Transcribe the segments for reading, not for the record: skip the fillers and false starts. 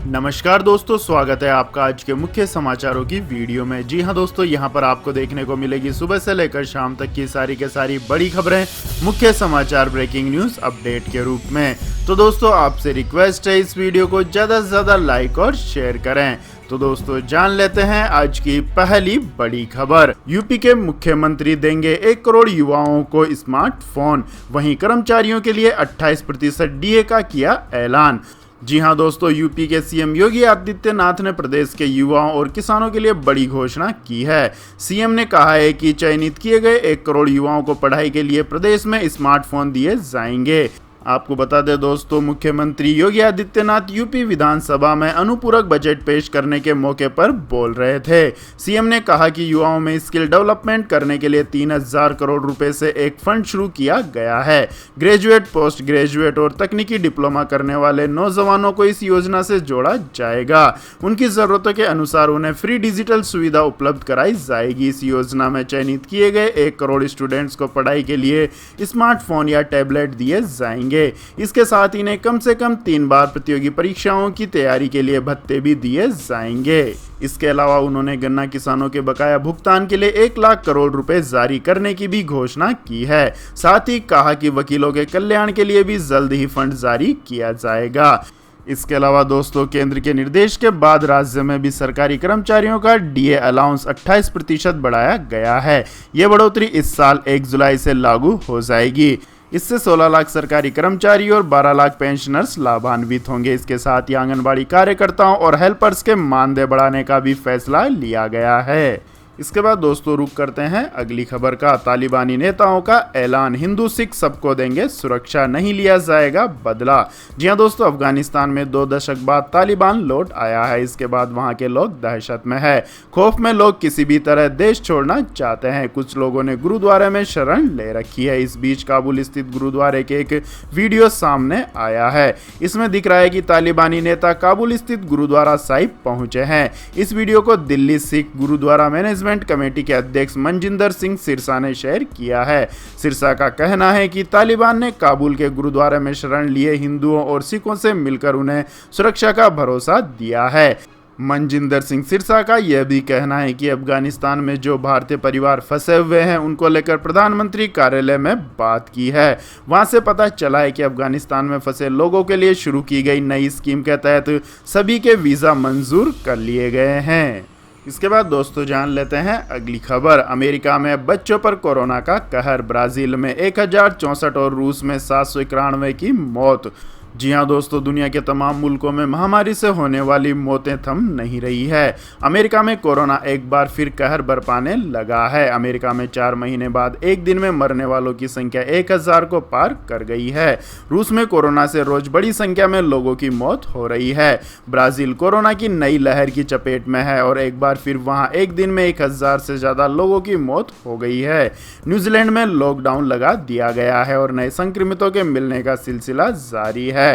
नमस्कार दोस्तों, स्वागत है आपका आज के मुख्य समाचारों की वीडियो में। जी हां दोस्तों, यहां पर आपको देखने को मिलेगी सुबह से लेकर शाम तक की सारी के सारी बड़ी खबरें, मुख्य समाचार, ब्रेकिंग न्यूज अपडेट के रूप में। तो दोस्तों आपसे रिक्वेस्ट है इस वीडियो को ज़्यादा से ज़्यादा लाइक और शेयर करें। तो दोस्तों जान लेते हैं आज की पहली बड़ी खबर। यूपी के मुख्यमंत्री देंगे 1 करोड़ युवाओं को स्मार्टफोन, वहीं कर्मचारियों के लिए 28% डीए का किया ऐलान। जी हां दोस्तों, यूपी के सीएम योगी आदित्यनाथ ने प्रदेश के युवाओं और किसानों के लिए बड़ी घोषणा की है। सीएम ने कहा है कि चयनित किए गए 1 करोड़ युवाओं को पढ़ाई के लिए प्रदेश में स्मार्टफोन दिए जाएंगे। आपको बता दें दोस्तों, मुख्यमंत्री योगी आदित्यनाथ यूपी विधानसभा में अनुपूरक बजट पेश करने के मौके पर बोल रहे थे। सीएम ने कहा कि युवाओं में स्किल डेवलपमेंट करने के लिए 3000 करोड़ रुपए से एक फंड शुरू किया गया है। ग्रेजुएट, पोस्ट ग्रेजुएट और तकनीकी डिप्लोमा करने वाले नौजवानों को इस योजना से जोड़ा जाएगा। उनकी जरूरतों के अनुसार उन्हें फ्री डिजिटल सुविधा उपलब्ध कराई जाएगी। इस योजना में चयनित किए गए 1 करोड़ स्टूडेंट्स को पढ़ाई के लिए स्मार्टफोन या टैबलेट दिए जाएंगे। इसके साथ इन्हें कम से कम 3 बार प्रतियोगी परीक्षाओं की तैयारी के लिए भत्ते भी दिए जाएंगे। इसके अलावा उन्होंने गन्ना किसानों के बकाया भुगतान के लिए 1 लाख करोड़ रुपए जारी करने की भी घोषणा की है। साथ ही कहा कि वकीलों के कल्याण के लिए भी जल्द ही फंड जारी किया जाएगा। इसके अलावा दोस्तों, केंद्र के निर्देश के बाद राज्य में भी सरकारी कर्मचारियों का डीए अलाउंस 28% बढ़ाया गया है। यह बढ़ोतरी इस साल 1 जुलाई से लागू हो जाएगी। इससे 16 लाख सरकारी कर्मचारी और 12 लाख पेंशनर्स लाभान्वित होंगे। इसके साथ ही आंगनबाड़ी कार्यकर्ताओं और हेल्पर्स के मानदेय बढ़ाने का भी फैसला लिया गया है। इसके बाद दोस्तों रुक करते हैं अगली खबर का। तालिबानी नेताओं का ऐलान, हिंदू सिख सबको देंगे सुरक्षा, नहीं लिया जाएगा बदला। जी हां दोस्तों, अफगानिस्तान में 2 दशक बाद तालिबान लौट आया है। इसके बाद वहां के लोग दहशत में है, खौफ में लोग किसी भी तरह देश छोड़ना चाहते हैं। कुछ लोगों ने गुरुद्वारे में शरण ले रखी है। इस बीच काबुल स्थित गुरुद्वारे के एक वीडियो सामने आया है। इसमें दिख रहा है कि तालिबानी नेता काबुल स्थित गुरुद्वारा साहिब पहुंचे हैं। इस वीडियो को दिल्ली सिख गुरुद्वारा मैनेजमेंट कमेटी के अध्यक्ष मनजिंदर सिंह सिरसा ने शेयर किया है। सिरसा का कहना है कि तालिबान ने काबुल के गुरुद्वारे में शरण लिए हिंदुओं और सिखों से मिलकर उन्हें सुरक्षा का भरोसा दिया है। मनजिंदर सिंह सिरसा का यह भी कहना है कि अफगानिस्तान में जो भारतीय परिवार फंसे हुए हैं उनको लेकर प्रधानमंत्री कार्यालय में बात की है। वहां से पता चला है कि अफगानिस्तान में फंसे लोगों के लिए शुरू की गई नई स्कीम के तहत सभी के वीज़ा मंजूर कर लिए गए हैं। इसके बाद दोस्तों जान लेते हैं अगली खबर। अमेरिका में बच्चों पर कोरोना का कहर, ब्राजील में 1064 और रूस में 791 की मौत। जी हां दोस्तों, दुनिया के तमाम मुल्कों में महामारी से होने वाली मौतें थम नहीं रही है। अमेरिका में कोरोना एक बार फिर कहर बरपाने लगा है। अमेरिका में 4 महीने बाद एक दिन में मरने वालों की संख्या 1000 को पार कर गई है। रूस में कोरोना से रोज बड़ी संख्या में लोगों की मौत हो रही है। ब्राजील कोरोना की नई लहर की चपेट में है और एक बार फिर वहां एक दिन में 1000 से ज़्यादा लोगों की मौत हो गई है। न्यूजीलैंड में लॉकडाउन लगा दिया गया है और नए संक्रमितों के मिलने का सिलसिला जारी है।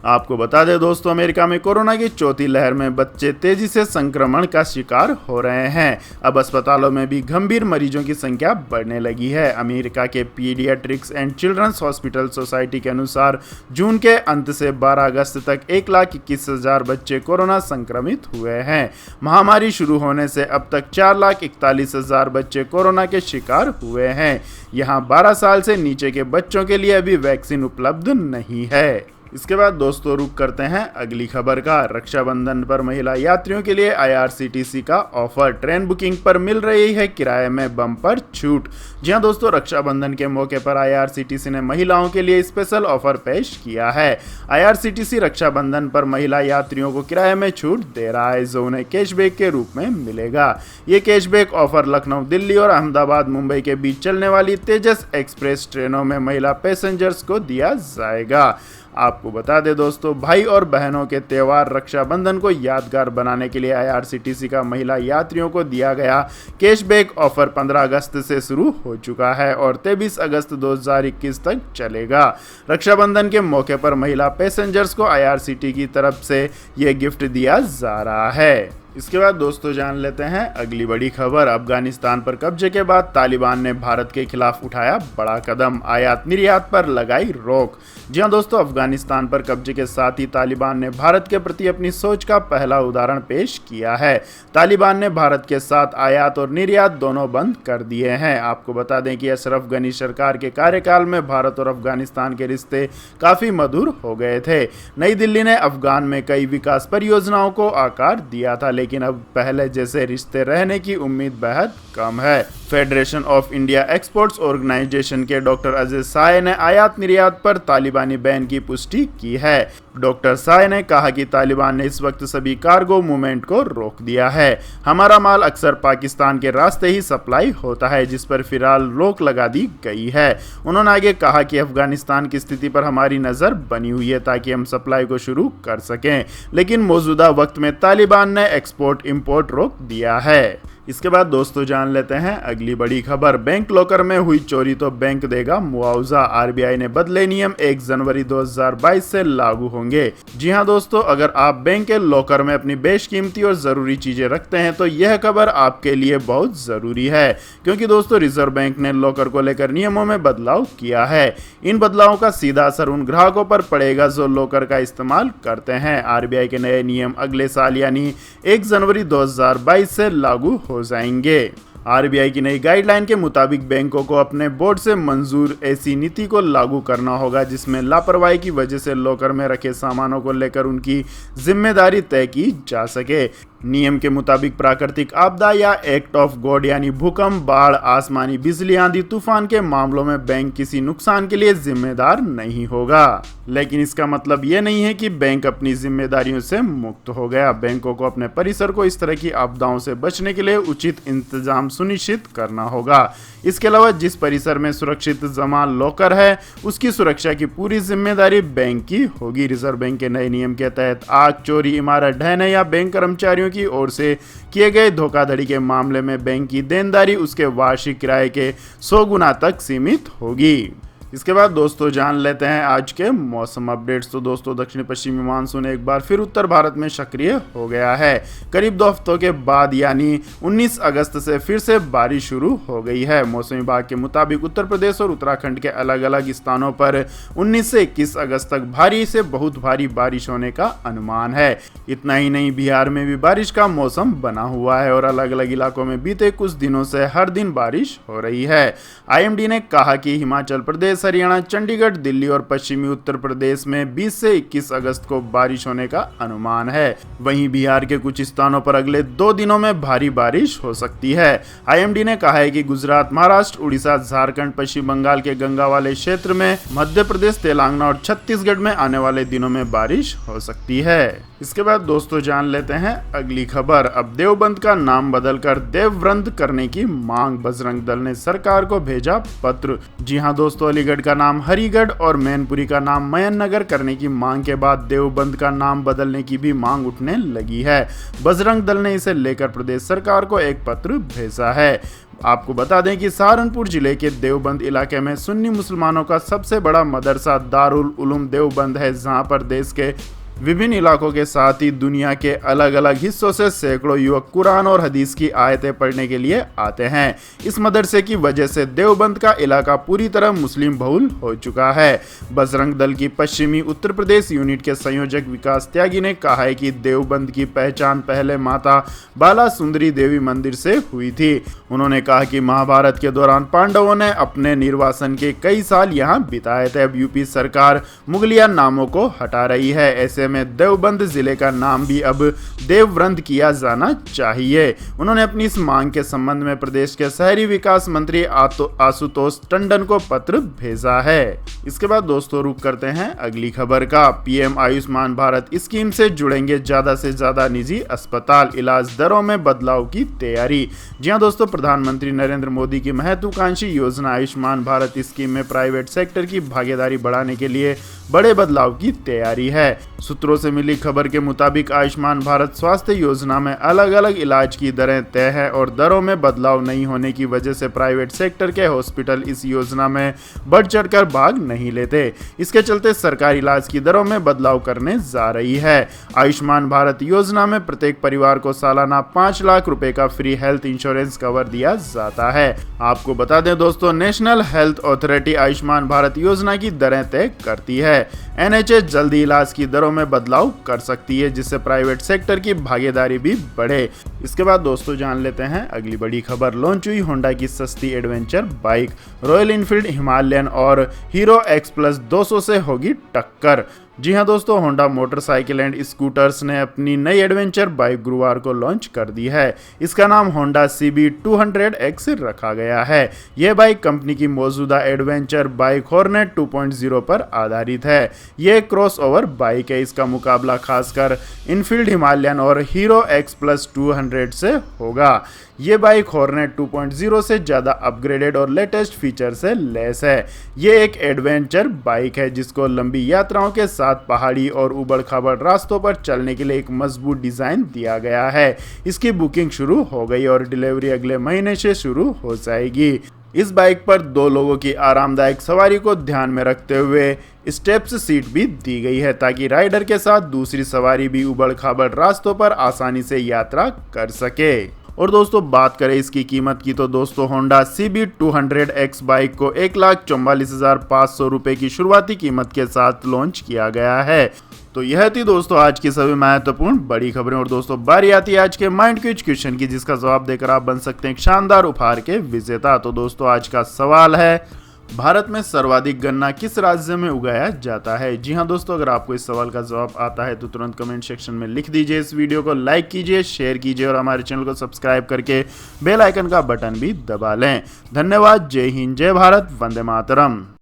आपको बता दें दोस्तों, अमेरिका में कोरोना की चौथी लहर में बच्चे तेजी से संक्रमण का शिकार हो रहे हैं। अब अस्पतालों में भी गंभीर मरीजों की संख्या बढ़ने लगी है। अमेरिका के paediatrics and children's hospital society के अनुसार जून के अंत से 12 अगस्त तक 1,21,000 बच्चे कोरोना संक्रमित हुए हैं। महामारी शुरू होने से अब तक 4,41,000 बच्चे कोरोना के शिकार हुए हैं। यहाँ 12 साल से नीचे के बच्चों के लिए अभी वैक्सीन उपलब्ध नहीं है। इसके बाद दोस्तों रुक करते हैं अगली खबर का। रक्षाबंधन पर महिला यात्रियों के लिए आईआरसीटीसी का ऑफर, ट्रेन बुकिंग पर मिल रही है किराए में बम्पर छूट। जी हां दोस्तों, रक्षाबंधन के मौके पर आईआरसीटीसी ने महिलाओं के लिए स्पेशल ऑफर पेश किया है। आईआरसीटीसी रक्षाबंधन पर महिला यात्रियों को किराए में छूट दे रहा है, जो उन्हें कैशबैक के रूप में मिलेगा। ये कैशबैक ऑफर लखनऊ, दिल्ली और अहमदाबाद, मुंबई के बीच चलने वाली तेजस एक्सप्रेस ट्रेनों में महिला पैसेंजर्स को दिया जाएगा। आपको बता दें दोस्तों, भाई और बहनों के त्यौहार रक्षाबंधन को यादगार बनाने के लिए आईआरसीटीसी का महिला यात्रियों को दिया गया कैशबैक ऑफर 15 अगस्त से शुरू हो चुका है और 23 अगस्त 2021 तक चलेगा। रक्षाबंधन के मौके पर महिला पैसेंजर्स को आईआरसीटी की तरफ से यह गिफ्ट दिया जा रहा है। इसके बाद दोस्तों जान लेते हैं अगली बड़ी खबर। अफगानिस्तान पर कब्जे के बाद तालिबान ने भारत के खिलाफ उठाया बड़ा कदम, आयात निर्यात पर लगाई रोक। जी हां दोस्तों, अफगानिस्तान पर कब्जे के साथ ही तालिबान ने भारत के प्रति अपनी सोच का पहला उदाहरण पेश किया है। तालिबान ने भारत के साथ आयात और निर्यात दोनों बंद कर दिए हैं। आपको बता दें कि अशरफ गनी सरकार के कार्यकाल में भारत और अफगानिस्तान के रिश्ते काफी मधुर हो गए थे। नई दिल्ली ने अफगान में कई विकास परियोजनाओं को आकार दिया था, लेकिन अब पहले जैसे रिश्ते रहने की उम्मीद बेहद कम है। Federation of India exports organisation के डॉक्टर अजय साय ने आयात निर्यात पर तालिबानी बैन की पुष्टि की है। डॉक्टर साय ने कहा कि तालिबान ने इस वक्त सभी कार्गो मूवमेंट को रोक दिया है। हमारा माल अक्सर पाकिस्तान के रास्ते ही सप्लाई होता है, जिस पर फिलहाल रोक लगा दी गई है। उन्होंने आगे कहा कि अफगानिस्तान की स्थिति पर हमारी नज़र बनी हुई है ताकि हम सप्लाई को शुरू कर सकें, लेकिन मौजूदा वक्त में तालिबान ने एक्सपोर्ट इंपोर्ट रोक दिया है। इसके बाद दोस्तों जान लेते हैं अगली बड़ी खबर। बैंक लॉकर में हुई चोरी तो बैंक देगा मुआवजा, आरबीआई ने बदले नियम 1 जनवरी 2022 से लागू होंगे। जी हां दोस्तों, अगर आप बैंक के लॉकर में अपनी बेशकीमती और जरूरी चीजें रखते हैं तो यह खबर आपके लिए बहुत जरूरी है, क्योंकि दोस्तों रिजर्व बैंक ने लॉकर को लेकर नियमों में बदलाव किया है। इन बदलावों का सीधा असर उन ग्राहकों पर पड़ेगा जो लॉकर का इस्तेमाल करते हैं। आरबीआई के नए नियम अगले साल यानी 1 जनवरी 2022 से लागू हो जाएंगे। आरबीआई की नई गाइडलाइन के मुताबिक बैंकों को अपने बोर्ड से मंजूर ऐसी नीति को लागू करना होगा जिसमें लापरवाही की वजह से लॉकर में रखे सामानों को लेकर उनकी जिम्मेदारी तय की जा सके। नियम के मुताबिक प्राकृतिक आपदा या एक्ट ऑफ गॉड यानी भूकंप, बाढ़, आसमानी बिजली, आंधी तूफान के मामलों में बैंक किसी नुकसान के लिए जिम्मेदार नहीं होगा। लेकिन इसका मतलब ये नहीं है कि बैंक अपनी जिम्मेदारियों से मुक्त हो गया। बैंकों को अपने परिसर को इस तरह की आपदाओं से बचने के लिए उचित इंतजाम सुनिश्चित करना होगा। इसके अलावा जिस परिसर में सुरक्षित जमा लॉकर है उसकी सुरक्षा की पूरी जिम्मेदारी बैंक की होगी। रिजर्व बैंक के नए नियम के तहत आग, चोरी, इमारत ढहने या बैंक कर्मचारियों की ओर से किए गए धोखाधड़ी के मामले में बैंक की देनदारी उसके वार्षिक किराए के 100 गुना तक सीमित होगी। इसके बाद दोस्तों जान लेते हैं आज के मौसम अपडेट्स। तो दोस्तों दक्षिण पश्चिमी मानसून एक बार फिर उत्तर भारत में सक्रिय हो गया है। करीब 2 हफ्तों के बाद यानी 19 अगस्त से फिर से बारिश शुरू हो गई है। मौसम विभाग के मुताबिक उत्तर प्रदेश और उत्तराखंड के अलग अलग स्थानों पर 19 से 21 अगस्त तक भारी से बहुत भारी बारिश होने का अनुमान है। इतना ही नहीं, बिहार में भी बारिश का मौसम बना हुआ है और अलग अलग इलाकों में बीते कुछ दिनों से हर दिन बारिश हो रही है। आईएमडी ने कहा कि हिमाचल प्रदेश, हरियाणा, चंडीगढ़, दिल्ली और पश्चिमी उत्तर प्रदेश में 20 से 21 अगस्त को बारिश होने का अनुमान है। वहीं बिहार के कुछ स्थानों पर अगले 2 दिनों में भारी बारिश हो सकती है। आईएमडी ने कहा है कि गुजरात, महाराष्ट्र, उड़ीसा, झारखंड, पश्चिम बंगाल के गंगा वाले क्षेत्र में, मध्य प्रदेश, तेलंगाना और छत्तीसगढ़ में आने वाले दिनों में बारिश हो सकती है। इसके बाद दोस्तों जान लेते हैं अगली खबर। अब देवबंद का नाम बदलकर देवव्रंद करने की मांग, बजरंग दल ने सरकार को भेजा पत्र। जी हां दोस्तों, अलीगढ़ का नाम हरिगढ़ और मैनपुरी का नाम मयन नगर करने की मांग के बाद देवबंद का नाम बदलने की भी मांग उठने लगी है। बजरंग दल ने इसे लेकर प्रदेश सरकार को एक पत्र भेजा है। आपको बता दें कि सहारनपुर जिले के देवबंद इलाके में सुन्नी मुसलमानों का सबसे बड़ा मदरसा दारुल उलूम देवबंद है, जहां पर देश के विभिन्न इलाकों के साथ ही दुनिया के अलग अलग हिस्सों से सैकड़ों युवक कुरान और हदीस की आयतें पढ़ने के लिए आते हैं। इस मदरसे की वजह से देवबंद का इलाका पूरी तरह मुस्लिम बहुल हो चुका है। बजरंग दल की पश्चिमी उत्तर प्रदेश यूनिट के संयोजक विकास त्यागी ने कहा है कि देवबंद की पहचान पहले माता बाला सुंदरी देवी मंदिर से हुई थी। उन्होंने कहा कि महाभारत के दौरान पांडवों ने अपने निर्वासन के कई साल यहाँ बिताए थे। अब यूपी सरकार मुगलिया नामों को हटा रही है, ऐसे में देवबंद जिले का नाम भी अब देवव्रंद किया जाना चाहिए। उन्होंने अपनी इस मांग के संबंध में प्रदेश के शहरी विकास मंत्री आशुतोष टंडन को पत्र भेजा है। इसके बाद दोस्तों रुक करते हैं अगली खबर का। पीएम आयुष्मान भारत स्कीम से जुड़ेंगे ज्यादा से ज्यादा निजी अस्पताल, इलाज दरों में बदलाव की तैयारी। जी हां दोस्तों, प्रधानमंत्री नरेंद्र मोदी की महत्वाकांक्षी योजना आयुष्मान भारत स्कीम में प्राइवेट सेक्टर की भागीदारी बढ़ाने के लिए बड़े बदलाव की तैयारी है। सूत्रों से मिली खबर के मुताबिक आयुष्मान भारत स्वास्थ्य योजना में अलग अलग इलाज की दरें तय है और दरों में बदलाव नहीं होने की वजह से प्राइवेट सेक्टर के हॉस्पिटल इस योजना में बढ़ चढ़कर भाग नहीं लेते। इसके चलते सरकारी इलाज की दरों में बदलाव करने जा रही है। आयुष्मान भारत योजना में प्रत्येक परिवार को सालाना 5 लाख रुपए का फ्री हेल्थ इंश्योरेंस कवर दिया जाता है। आपको बता दें दोस्तों, national health authority Ayushman Bharat योजना की दरें तय करती है। NHS जल्दी इलाज की दरों में बदलाव कर सकती है, जिससे प्राइवेट सेक्टर की भागीदारी भी बढ़े। इसके बाद दोस्तों जान लेते हैं अगली बड़ी खबर। लॉन्च हुई होंडा की सस्ती adventure bike. Royal Enfield Himalayan और हीरो X+ 200 से होगी टक्कर। जी हां दोस्तों, होंडा मोटरसाइकिल एंड स्कूटर्स ने अपनी नई एडवेंचर बाइक गुरुवार को लॉन्च कर दी है। इसका नाम होंडा CB 200X रखा गया है। यह बाइक कंपनी की मौजूदा एडवेंचर बाइक हॉर्नेट 2.0 पर आधारित है। यह क्रॉसओवर बाइक है। इसका मुकाबला खासकर इनफील्ड हिमालयन और हीरो X+ 200 से होगा। ये बाइक हॉर्नेट 2.0 से ज़्यादा अपग्रेडेड और लेटेस्ट फीचर से लैस है। ये एक एडवेंचर बाइक है जिसको लंबी यात्राओं के साथ पहाड़ी और उबड़-खाबड़ रास्तों पर चलने के लिए एक मजबूत डिज़ाइन दिया गया है। इसकी बुकिंग शुरू हो गई और डिलीवरी अगले महीने से शुरू हो जाएगी। इस बाइक पर 2 लोगों की आरामदायक सवारी को ध्यान में रखते हुए स्टेप्स सीट भी दी गई है, ताकि राइडर के साथ दूसरी सवारी भी उबड़-खाबड़ रास्तों पर आसानी से यात्रा कर सके। और दोस्तों बात करें इसकी कीमत की, तो दोस्तों होंडा CB 200X बाइक को 1,44,500 रुपए की शुरुआती कीमत के साथ लॉन्च किया गया है। तो यह थी दोस्तों आज की सभी महत्वपूर्ण बड़ी खबरें। और दोस्तों बारी आती है आज के माइंड क्विज क्वेश्चन की, जिसका जवाब देकर आप बन सकते हैं एक शानदार उपहार के विजेता। तो दोस्तों आज का सवाल है, भारत में सर्वाधिक गन्ना किस राज्य में उगाया जाता है? जी हां दोस्तों, अगर आपको इस सवाल का जवाब आता है तो तुरंत कमेंट सेक्शन में लिख दीजिए। इस वीडियो को लाइक कीजिए, शेयर कीजिए और हमारे चैनल को सब्सक्राइब करके बेल आइकन का बटन भी दबा लें। धन्यवाद। जय हिंद, जय भारत, वंदे मातरम।